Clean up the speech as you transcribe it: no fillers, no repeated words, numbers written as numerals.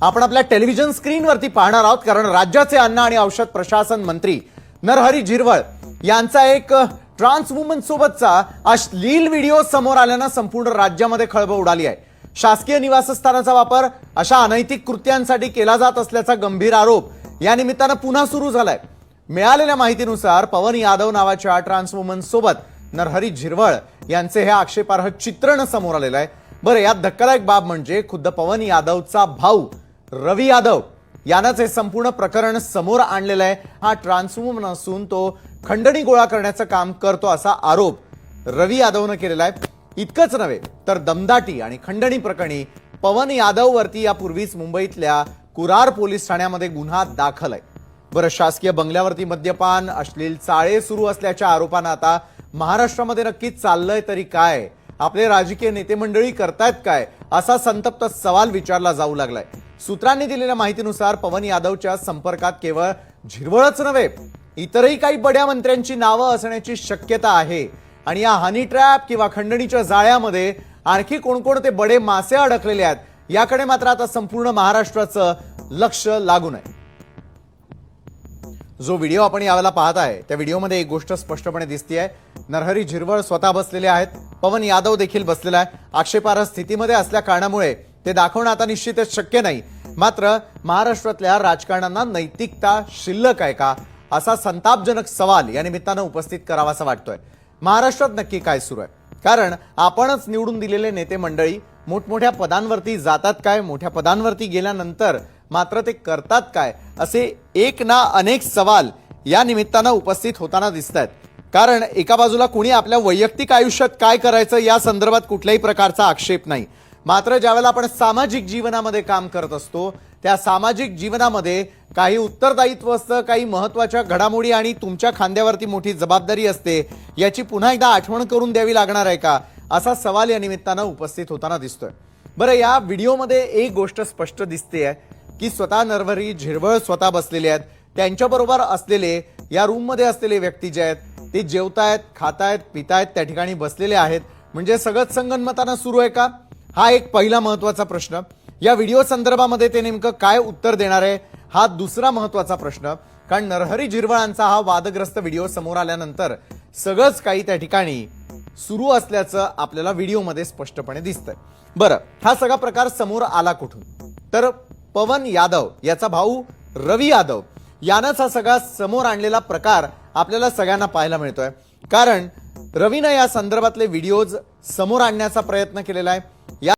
आपण आपल्या टेलिव्हिजन स्क्रीनवरती पाहणार आहोत, कारण राज्याचे अन्न आणि औषध प्रशासन मंत्री नरहरी झिरवळ यांचा एक ट्रान्स वुमन सोबतचा अश्लील व्हिडिओ समोर आल्यानं संपूर्ण राज्यामध्ये खळबळ उडाली आहे। शासकीय निवासस्थानाचा वापर अशा अनैतिक कृत्यांसाठी केला जात असल्याचा गंभीर आरोप या निमित्तानं पुन्हा सुरू झालाय। मिळालेल्या माहितीनुसार पवन यादव नावाच्या ट्रान्स वुमन सोबत नरहरी झिरवळ यांचे हे आक्षेपार्ह चित्रण समोर आलेलं आहे। बरं, यात धक्कादायक बाब म्हणजे खुद्द पवन यादवचा भाऊ रवी यादव यानंच हे संपूर्ण प्रकरण समोर आणलेलं आहे। हा ट्रान्स वुमन असून तो खंडणी गोळा करण्याचं काम करतो असा आरोप रवी यादवनं केलेला आहे। इतकंच नव्हे तर दमदाटी आणि खंडणी प्रकरणी पवन यादव वरती यापूर्वीच मुंबईतल्या कुरार पोलीस ठाण्यामध्ये गुन्हा दाखल आहे। बरं, शासकीय बंगल्यावरती मद्यपान अश्लील चाळे सुरू असल्याच्या आरोपानं आता महाराष्ट्रामध्ये नक्कीच चाललंय तरी काय, आपले राजकीय नेते मंडळी करतायत काय, असा संतप्त सवाल विचारला जाऊ लागलाय। सूत्रांनी दिलेल्या माहितीनुसार पवन यादवच्या संपर्कात केवळ झिरवळच नव्हे इतरही काही बड्या मंत्र्यांची नावं असण्याची शक्यता आहे आणि या हनी ट्रॅप किंवा खंडणीच्या जाळ्यामध्ये आणखी कोणकोणते बडे मासे अडकलेले आहेत याकडे मात्र आता संपूर्ण महाराष्ट्राचं लक्ष लागून आहे। जो व्हिडिओ आपण यावेळेला पाहत आहे त्या व्हिडिओमध्ये एक गोष्ट स्पष्टपणे दिसतेय, नरहरी झिरवळ स्वतः बसलेले आहेत, पवन यादव देखील बसलेला आहे। आक्षेपार्ह स्थितीमध्ये असल्या कारणामुळे ते दाखवणं आता निश्चितच शक्य नाही। मात्र महाराष्ट्रातल्या राजकारण्यांना नैतिकता शिल्लक आहे का, असा संतापजनक सवाल या निमित्तानं उपस्थित करावासा वाटतोय। महाराष्ट्रात नक्की काय सुरू आहे, कारण आपणच निवडून दिलेले नेते मंडळी मोठमोठ्या पदांवरती जातात काय, मोठ्या पदांवरती गेल्यानंतर मात्र ते करतात काय, असे एक ना अनेक सवाल या निमित्तानं उपस्थित होताना दिसत आहेत। कारण एका बाजूला कुणी आपल्या वैयक्तिक आयुष्यात काय करायचं या संदर्भात कुठल्याही प्रकारचा आक्षेप नाही, मात्र ज्यावेळेला आपण सामाजिक जीवनामध्ये काम करत असतो त्या सामाजिक जीवनामध्ये काही उत्तरदायित्व असतं, काही महत्त्वाच्या घडामोडी आणि तुमच्या खांद्यावरती मोठी जबाबदारी असते, याची पुन्हा एकदा आठवण करून द्यावी लागणार आहे का, असा सवाल या निमित्तानं उपस्थित होताना दिसतोय। बरं, या व्हिडिओमध्ये एक गोष्ट स्पष्ट दिसते की स्वतः नरहरी झिरवळ स्वतः बसलेले आहेत, त्यांच्याबरोबर असलेले या रूममध्ये असलेले व्यक्ती जे आहेत ते जेवतायत, खातायत, पितायत, त्या ठिकाणी बसलेले आहेत, म्हणजे सगळंच संगनमतानं सुरू आहे का, हा एक पहिला महत्त्वाचा प्रश्न। या व्हिडिओ संदर्भामध्ये ते नेमकं काय उत्तर देणार आहे हा दुसरा महत्त्वाचा प्रश्न, कारण नरहरी झिरवळांचा हा वादग्रस्त व्हिडिओ समोर आल्यानंतर सगळंच काही त्या ठिकाणी सुरू असल्याचं आपल्याला व्हिडिओमध्ये स्पष्टपणे दिसतंय। बरं, हा सगळा प्रकार समोर आला कुठून, तर पवन यादव याचा भाऊ रवी यादव यानंच हा सगळा समोर आणलेला प्रकार आपल्याला सगळ्यांना पाहायला मिळतोय। कारण रवीनं या संदर्भातले व्हिडिओज समोर आणण्याचा प्रयत्न केलेला आहे।